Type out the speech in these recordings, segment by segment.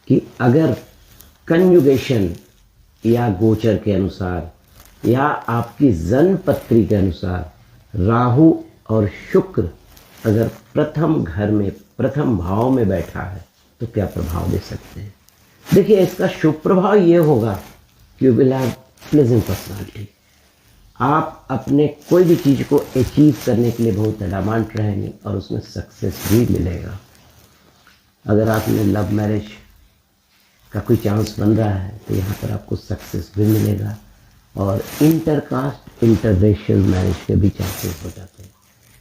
कि अगर कंजुगेशन या गोचर के अनुसार या आपकी जन्म पत्री के अनुसार राहु और शुक्र अगर प्रथम घर में प्रथम भाव में बैठा है तो क्या प्रभाव दे सकते हैं। देखिए, इसका शुभ प्रभाव ये होगा कि you will have pleasant personality. आप अपने कोई भी चीज़ को अचीव करने के लिए बहुत एडामांट रहेंगे और उसमें सक्सेस भी मिलेगा। अगर आपने लव मैरिज का कोई चांस बन रहा है तो यहाँ पर आपको सक्सेस भी मिलेगा और इंटरकास्ट इंटररेशियल मैरिज के भी चांसेस हो जाते हैं,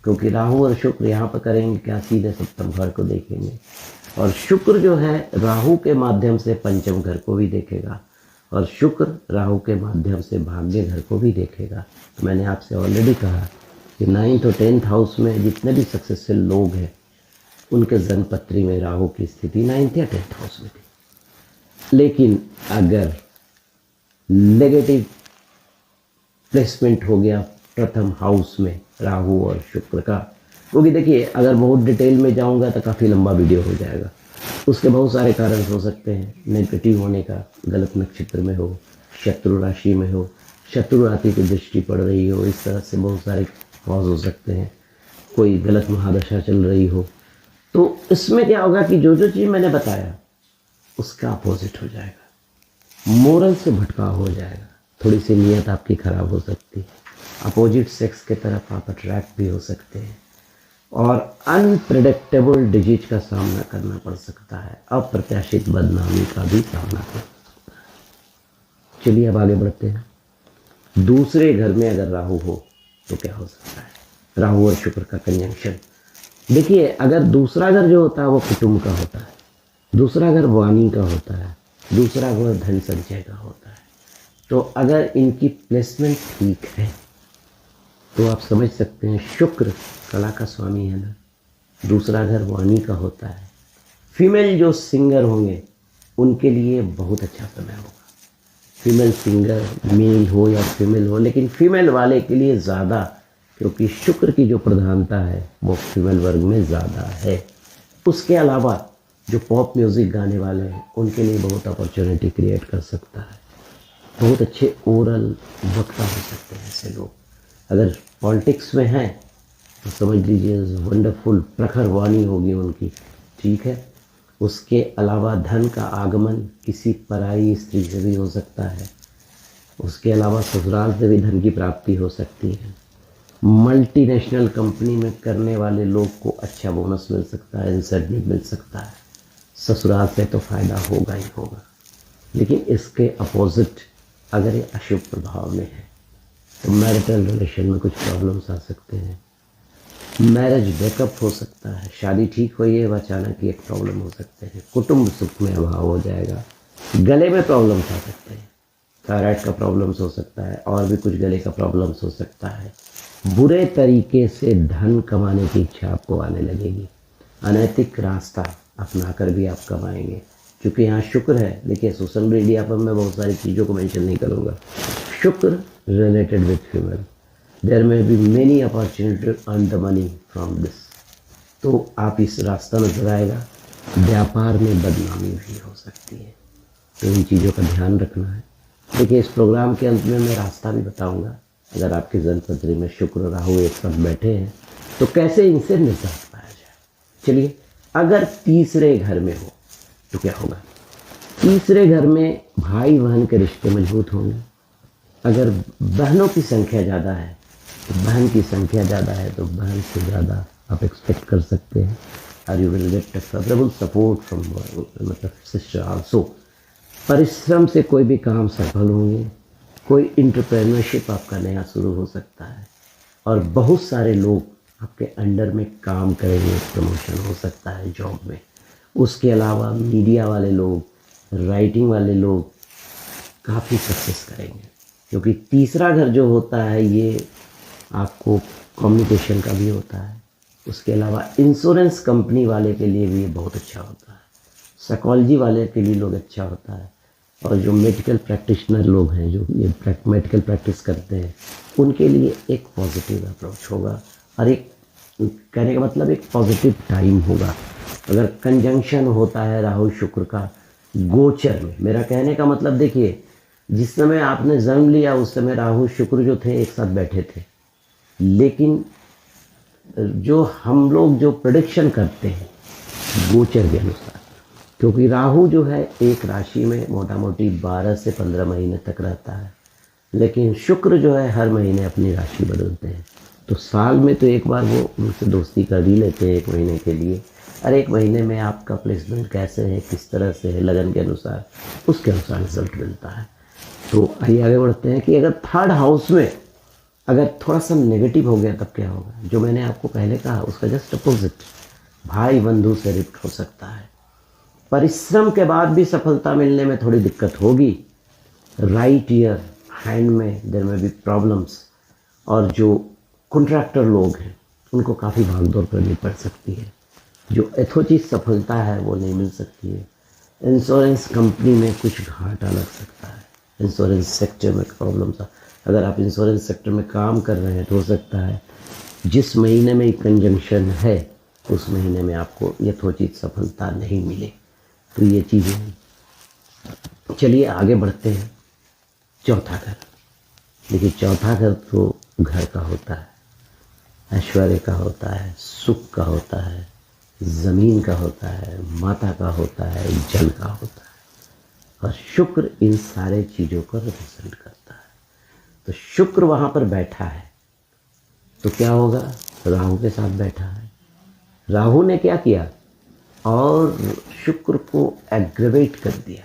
क्योंकि राहु और शुक्र यहाँ पर करेंगे क्या, सीधे सप्तम घर को देखेंगे और शुक्र जो है राहु के माध्यम से पंचम घर को भी देखेगा और शुक्र राहु के माध्यम से भाग्य घर को भी देखेगा। तो मैंने आपसे ऑलरेडी कहा कि 9th और 10th हाउस में जितने भी सक्सेसफुल लोग हैं उनके जन्म पत्री में राहु की स्थिति 9th या 10th हाउस में थी। लेकिन अगर नेगेटिव प्लेसमेंट हो गया प्रथम हाउस में राहु और शुक्र का, क्योंकि देखिए अगर बहुत डिटेल में जाऊंगा तो काफ़ी लंबा वीडियो हो जाएगा। उसके बहुत सारे कारण हो सकते हैं, नेगेटिव होने का, गलत नक्षत्र में हो, शत्रु राशि में हो, शत्रु राशि की दृष्टि पड़ रही हो, इस तरह से बहुत सारे कॉज हो सकते हैं, कोई गलत महादशा चल रही हो। तो इसमें क्या होगा कि जो जो चीज़ मैंने बताया उसका अपोजिट हो जाएगा, मोरल से भटकाव हो जाएगा, थोड़ी सी नीयत आपकी खराब हो सकती है, अपोजिट सेक्स के तरफ आप अट्रैक्ट भी हो सकते हैं और अनप्रेडिक्टेबल डिजीज का सामना करना पड़ सकता है, अप्रत्याशित बदनामी का भी सामना कर सकता है। चलिए अब आगे बढ़ते हैं। दूसरे घर में अगर राहु हो तो क्या हो सकता है, राहु और शुक्र का कंजंक्शन। देखिए, अगर दूसरा घर जो होता है वो कुटुंब का होता है, दूसरा घर वाणी का होता है, दूसरा घर धन संचय का होता है। तो अगर इनकी प्लेसमेंट ठीक है तो आप समझ सकते हैं शुक्र कला का स्वामी है ना, दूसरा घर वाणी का होता है। फीमेल जो सिंगर होंगे उनके लिए बहुत अच्छा समय होगा, फीमेल सिंगर मेल हो या फीमेल हो, लेकिन फीमेल वाले के लिए ज़्यादा, क्योंकि शुक्र की जो प्रधानता है वो फीमेल वर्ग में ज़्यादा है। उसके अलावा जो पॉप म्यूज़िक गाने वाले हैं उनके लिए बहुत अपॉर्चुनिटी क्रिएट कर सकता है, बहुत अच्छे ओरल वक्ता हो सकते हैं ऐसे लोग। अगर पॉलिटिक्स में हैं तो समझ लीजिए वंडरफुल प्रखर वाणी होगी उनकी, ठीक है। उसके अलावा धन का आगमन किसी पराई स्त्री से भी हो सकता है, उसके अलावा ससुराल से भी धन की प्राप्ति हो सकती है। मल्टीनेशनल कंपनी में करने वाले लोग को अच्छा बोनस मिल सकता है, इंसेंटिव मिल सकता है, ससुराल से तो फायदा होगा ही होगा। लेकिन इसके अपोजिट अगर ये अशुभ प्रभाव में है तो मैरिटल रिलेशन में कुछ प्रॉब्लम्स आ सकते हैं, मैरिज ब्रेकअप हो सकता है, शादी ठीक हुई है अचानक ही एक प्रॉब्लम हो सकते हैं, कुटुंब सुख में अभाव हो जाएगा, गले में प्रॉब्लम्स आ सकते हैं, थायराइड का प्रॉब्लम्स हो सकता है और भी कुछ गले का प्रॉब्लम्स हो सकता है। बुरे तरीके से धन कमाने की इच्छा आपको आने लगेगी, अनैतिक रास्ता अपनाकर भी आप कमाएंगे। क्योंकि यहाँ शुक्र है, देखिए सोशल मीडिया पर मैं बहुत सारी चीज़ों को मेंशन नहीं करूँगा, Shukra related with female, there में be many opportunity to earn the money from this. तो आप इस रास्ता नजर आएगा, व्यापार में बदनामी भी हो सकती है, तो इन चीज़ों का ध्यान रखना है। देखिए, इस प्रोग्राम के अंत में मैं रास्ता भी बताऊंगा, अगर आपकी जन्म पत्री में शुक्र राहु एक साथ बैठे हैं तो कैसे इनसे निजात पाया जाए। चलिए, अगर तीसरे घर में हो तो क्या होगा। तीसरे घर में भाई बहन के रिश्ते मजबूत होंगे, अगर बहनों की संख्या ज़्यादा है तो बहन की संख्या ज़्यादा है तो बहन से ज़्यादा आप एक्सपेक्ट कर सकते हैं, और you will get a favourable support from मतलब सिस्टर आल्सो। परिश्रम से कोई भी काम सफल होंगे, कोई इंटरप्रेन्योरशिप आपका नया शुरू हो सकता है और बहुत सारे लोग आपके अंडर में काम करेंगे, प्रमोशन हो सकता है जॉब में। उसके अलावा मीडिया वाले लोग, राइटिंग वाले लोग काफ़ी सक्सेस करेंगे, क्योंकि तीसरा घर जो होता है ये आपको कम्युनिकेशन का भी होता है। उसके अलावा इंश्योरेंस कंपनी वाले के लिए भी ये बहुत अच्छा होता है, साइकोलॉजी वाले के लिए लोग अच्छा होता है, और जो मेडिकल प्रैक्टिशनर लोग हैं जो ये मेडिकल प्रैक्टिस करते हैं उनके लिए एक पॉजिटिव अप्रोच होगा, और एक कहने का मतलब एक पॉजिटिव टाइम होगा। अगर कंजंक्शन होता है राहु शुक्र का गोचर में, मेरा कहने का मतलब देखिए, जिस समय आपने जन्म लिया उस समय राहु शुक्र जो थे एक साथ बैठे थे, लेकिन जो हम लोग जो प्रेडिक्शन करते हैं गोचर के अनुसार, क्योंकि राहु जो है एक राशि में मोटा मोटी 12 से 15 महीने तक रहता है, लेकिन शुक्र जो है हर महीने अपनी राशि बदलते हैं। तो साल में तो एक बार वो उनसे दोस्ती कर ही लेते हैं 1 महीने के लिए, और 1 महीने में आपका प्लेसमेंट कैसे है, किस तरह से है, लगन के अनुसार, उसके अनुसार रिजल्ट मिलता है। तो आइए आगे बढ़ते हैं कि अगर 3rd हाउस में अगर थोड़ा सा नेगेटिव हो गया तब क्या होगा। जो मैंने आपको पहले कहा उसका जस्ट अपोजिट, भाई बंधु से रिफ्ट हो सकता है, परिश्रम के बाद भी सफलता मिलने में थोड़ी दिक्कत होगी, राइट ईयर हैंड में देयर में भी प्रॉब्लम्स, और जो कॉन्ट्रैक्टर लोग हैं उनको काफ़ी भागदौड़ करनी पड़ सकती है, जो यथोचित सफलता है वो नहीं मिल सकती है। इंश्योरेंस कंपनी में कुछ घाटा लग सकता है, इंश्योरेंस सेक्टर में प्रॉब्लम्स। अगर आप इंश्योरेंस सेक्टर में काम कर रहे हैं तो हो सकता है जिस महीने में कंजंक्शन है उस महीने में आपको यथोचित सफलता नहीं मिले। तो ये चीज़ें हैं। चलिए आगे बढ़ते हैं। चौथा घर, देखिए चौथा घर तो घर का होता है, ऐश्वर्य का होता है, सुख का होता है, ज़मीन का होता है, माता का होता है, जल का होता है, और शुक्र इन सारे चीज़ों को रिप्रेजेंट करता है। तो शुक्र वहाँ पर बैठा है तो क्या होगा, राहु के साथ बैठा है। राहु ने क्या किया, और शुक्र को एग्रेवेट कर दिया।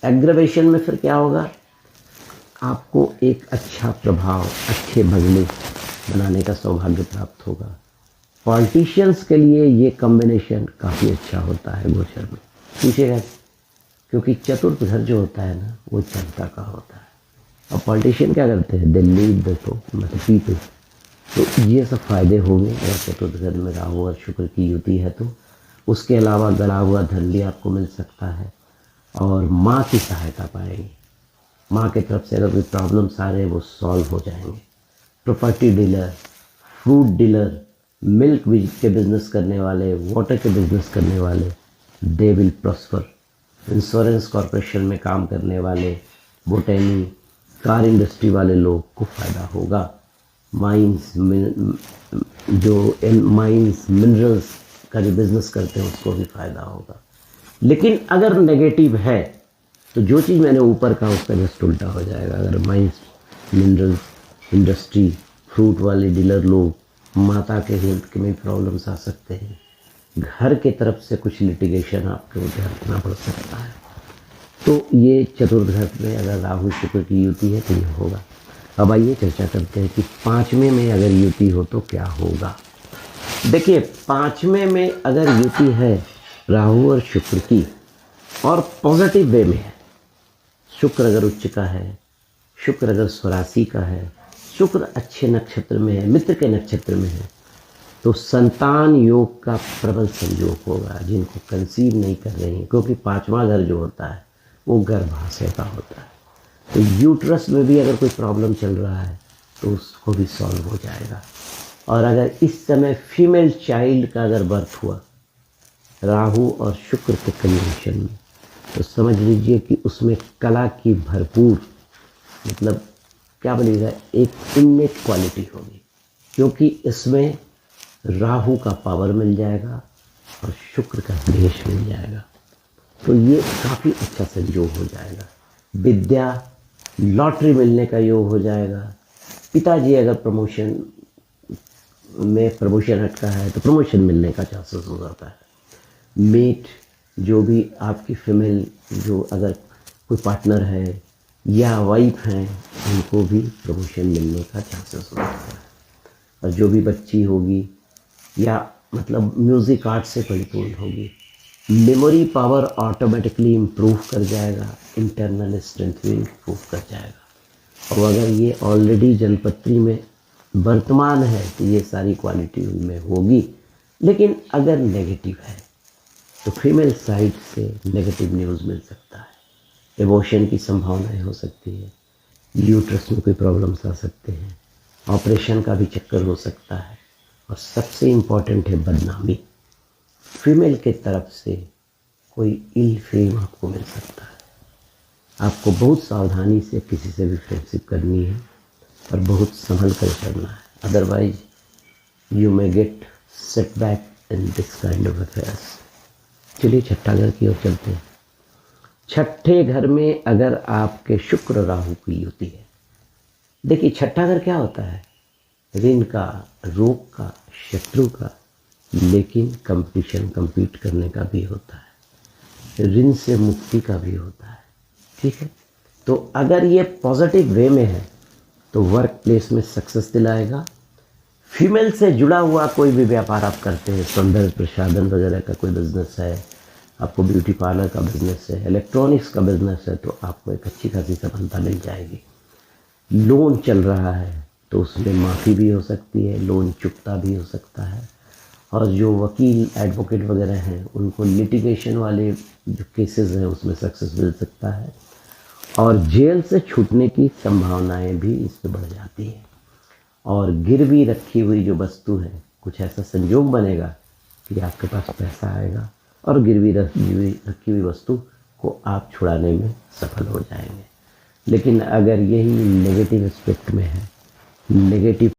एग्रेवेशन में फिर क्या होगा, आपको एक अच्छा प्रभाव, अच्छे बंगले बनाने का सौभाग्य प्राप्त होगा। पॉलिटिशियंस के लिए ये कॉम्बिनेशन काफ़ी अच्छा होता है गोचर में। पूछेगा क्योंकि चतुर्थ घर जो होता है ना वो जनता का होता है, और पॉलिटिशियन क्या करते हैं, दिल्ली देखो मतलब पीपल। तो ये सब फायदे होंगे अगर चतुर्थ घर में राहु और शुक्र की युति है तो। उसके अलावा गड़ा हुआ धन भी आपको मिल सकता है, और माँ की सहायता पाएंगे। माँ के तरफ से अगर कोई प्रॉब्लम्स आ रहे हैं वो सॉल्व हो जाएंगे। Property dealer, fruit dealer, milk के बिजनेस करने वाले, वाटर के बिजनेस करने वाले, they will prosper. Insurance corporation में काम करने वाले, बोटेनी, कार इंडस्ट्री वाले लोग को फ़ायदा होगा। माइंस मिनरल्स का जो बिज़नेस करते हैं उसको भी फ़ायदा होगा। लेकिन अगर नेगेटिव है तो जो चीज़ मैंने ऊपर कहा उसका जस्ट उल्टा हो जाएगा। अगर माइंस, मिनरल्स, इंडस्ट्री, फ्रूट वाले डीलर लोग, माता के हेल्थ में प्रॉब्लम्स आ सकते हैं। घर के तरफ से कुछ लिटिगेशन आपको रखना पड़ सकता है। तो ये चतुर्थ घर में अगर राहु शुक्र की युति है तो ये होगा। अब आइए चर्चा करते हैं कि 5वें में अगर युति हो तो क्या होगा। देखिए 5वें में अगर युति है राहु और शुक्र की, और पॉजिटिव वे में है, शुक्र अगर उच्च का है, शुक्र अगर स्वराशि का है, शुक्र अच्छे नक्षत्र में है, मित्र के नक्षत्र में है, तो संतान योग का प्रबल संयोग होगा। जिनको कंसीव नहीं कर रहे हैं, क्योंकि 5वां घर जो होता है वो गर्भाशय का होता है, तो यूट्रस में भी अगर कोई प्रॉब्लम चल रहा है तो उसको भी सॉल्व हो जाएगा। और अगर इस समय फीमेल चाइल्ड का अगर बर्थ हुआ राहु और शुक्र के कंजंक्शन में, तो समझ लीजिए कि उसमें कला की भरपूर, मतलब क्या बोलिएगा, एक इननेट क्वालिटी होगी, क्योंकि इसमें राहु का पावर मिल जाएगा और शुक्र का देश मिल जाएगा। तो ये काफ़ी अच्छा संयोग हो जाएगा। विद्या, लॉटरी मिलने का योग हो जाएगा। पिताजी अगर प्रमोशन अटका है तो प्रमोशन मिलने का चांसेस हो जाता है। मेट, जो भी आपकी फीमेल, जो अगर कोई पार्टनर है या वाइफ हैं, उनको भी प्रमोशन मिलने का चांसेस हो जाता है। और जो भी बच्ची होगी या मतलब म्यूज़िक आर्ट से परिपूर्ण होगी, मेमोरी पावर ऑटोमेटिकली इम्प्रूव कर जाएगा, इंटरनल स्ट्रेंथ भी इम्प्रूव कर जाएगा। और अगर ये ऑलरेडी जन्मपत्री में वर्तमान है तो ये सारी क्वालिटी उनमें होगी। लेकिन अगर नेगेटिव है तो फीमेल साइड से नेगेटिव न्यूज़ मिल सकता है, एबॉर्शन की संभावनाएं हो सकती है, यूट्रस में कोई प्रॉब्लम्स आ सकते हैं, ऑपरेशन का भी चक्कर हो सकता है, और सबसे इम्पॉर्टेंट है बदनामी। फीमेल के तरफ से कोई इल फेम आपको मिल सकता है। आपको बहुत सावधानी से किसी से भी फ्रेंडशिप करनी है और बहुत संभल कर करना है, otherwise you may gate setback in this kind of affairs. चलिए छठा घर की ओर चलते हैं। छठे घर में अगर आपके शुक्र राहु की युति है, देखिए छठा घर क्या होता है, ऋण का, रोग का, शत्रु का, लेकिन कंपटीशन compete करने का भी होता है, ऋण से मुक्ति का भी होता है। ठीक है, तो अगर ये पॉजिटिव वे में है तो वर्क प्लेस में सक्सेस दिलाएगा। फीमेल से जुड़ा हुआ कोई भी व्यापार आप करते हैं, सौंदर्य प्रसाधन वगैरह का कोई बिजनेस है, आपको ब्यूटी पार्लर का बिजनेस है, इलेक्ट्रॉनिक्स का बिजनेस है, तो आपको एक अच्छी खासी सफलता मिल जाएगी। लोन चल रहा है तो उसमें माफ़ी भी हो सकती है, लोन चुकता भी हो सकता है। और जो वकील एडवोकेट वगैरह हैं उनको लिटिगेशन वाले जो केसेस हैं उसमें सक्सेस मिल सकता है, और जेल से छूटने की संभावनाएं भी इससे बढ़ जाती है। और गिरवी रखी हुई जो वस्तु है, कुछ ऐसा संयोग बनेगा कि आपके पास पैसा आएगा और गिरवी रखी हुई वस्तु को आप छुड़ाने में सफल हो जाएंगे। लेकिन अगर यही नेगेटिव एस्पेक्ट में है, नेगेटिव